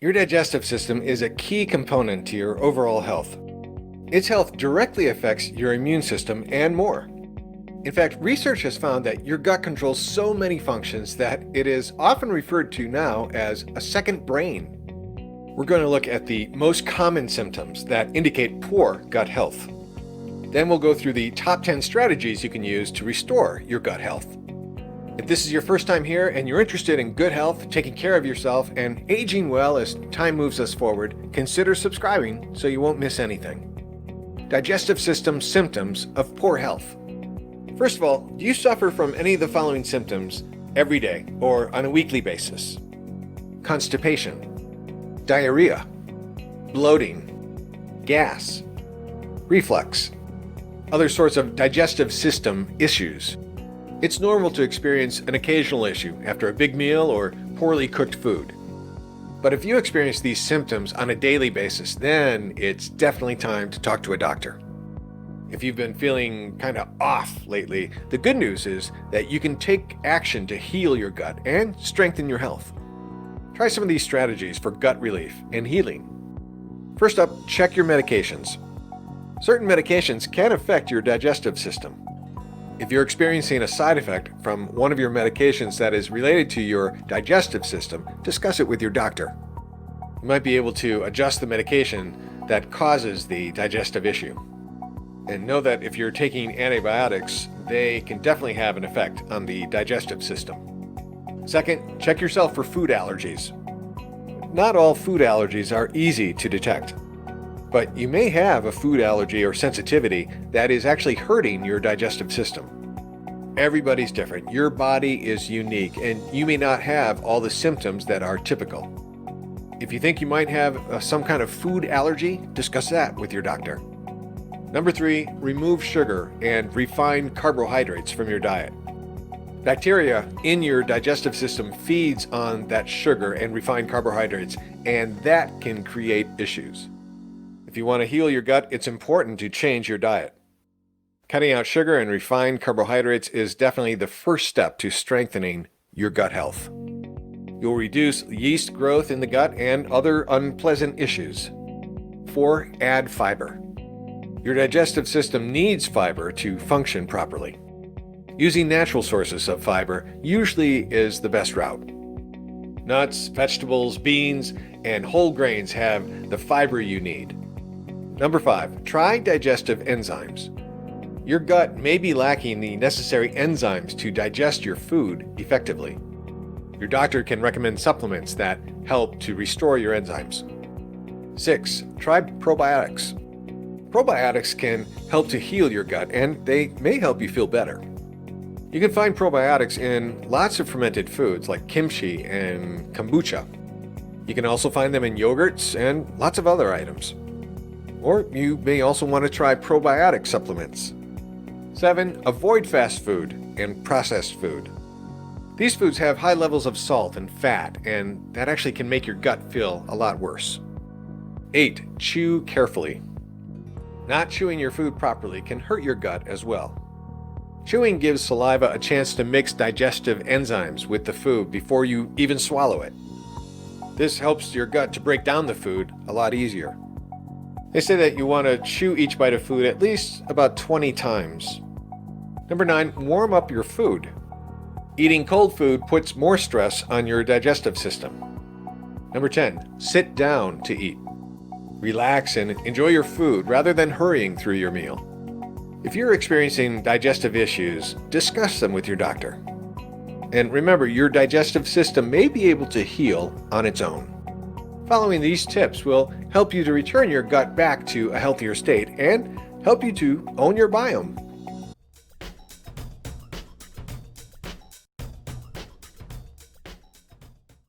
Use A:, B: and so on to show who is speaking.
A: Your digestive system is a key component to your overall health. Its health directly affects your immune system and more. In fact, research has found that your gut controls so many functions that it is often referred to now as a second brain. We're going to look at the most common symptoms that indicate poor gut health. Then we'll go through the top 10 strategies you can use to restore your gut health. If this is your first time here and you're interested in good health, taking care of yourself, and aging well as time moves us forward, consider subscribing so you won't miss anything. Digestive system symptoms of poor health. First of all, do you suffer from any of the following symptoms every day or on a weekly basis? Constipation, diarrhea, bloating, gas, reflux, other sorts of digestive system issues. It's normal to experience an occasional issue after a big meal or poorly cooked food. But if you experience these symptoms on a daily basis, then it's definitely time to talk to a doctor. If you've been feeling kind of off lately, the good news is that you can take action to heal your gut and strengthen your health. Try some of these strategies for gut relief and healing. First up, check your medications. Certain medications can affect your digestive system. If you're experiencing a side effect from one of your medications that is related to your digestive system, discuss it with your doctor. You might be able to adjust the medication that causes the digestive issue. And know that if you're taking antibiotics, they can definitely have an effect on the digestive system. Second, check yourself for food allergies. Not all food allergies are easy to detect, but you may have a food allergy or sensitivity that is actually hurting your digestive system. Everybody's different. Your body is unique, and you may not have all the symptoms that are typical. If you think you might have some kind of food allergy, discuss that with your doctor. Number 3, remove sugar and refined carbohydrates from your diet. Bacteria in your digestive system feeds on that sugar and refined carbohydrates, and that can create issues. If you want to heal your gut, it's important to change your diet. Cutting out sugar and refined carbohydrates is definitely the first step to strengthening your gut health. You'll reduce yeast growth in the gut and other unpleasant issues. 4, add fiber. Your digestive system needs fiber to function properly. Using natural sources of fiber usually is the best route. Nuts, vegetables, beans, and whole grains have the fiber you need. Number 5, try digestive enzymes. Your gut may be lacking the necessary enzymes to digest your food effectively. Your doctor can recommend supplements that help to restore your enzymes. 6, try probiotics. Probiotics can help to heal your gut, and they may help you feel better. You can find probiotics in lots of fermented foods like kimchi and kombucha. You can also find them in yogurts and lots of other items. Or you may also want to try probiotic supplements. 7, avoid fast food and processed food. These foods have high levels of salt and fat, and that actually can make your gut feel a lot worse. 8, chew carefully. Not chewing your food properly can hurt your gut as well. Chewing gives saliva a chance to mix digestive enzymes with the food before you even swallow it. This helps your gut to break down the food a lot easier. They say that you want to chew each bite of food at least about 20 times. Number 9, warm up your food. Eating cold food puts more stress on your digestive system. Number 10, sit down to eat. Relax and enjoy your food rather than hurrying through your meal. If you're experiencing digestive issues, discuss them with your doctor. And remember, your digestive system may be able to heal on its own. Following these tips will help you to return your gut back to a healthier state and help you to own your biome.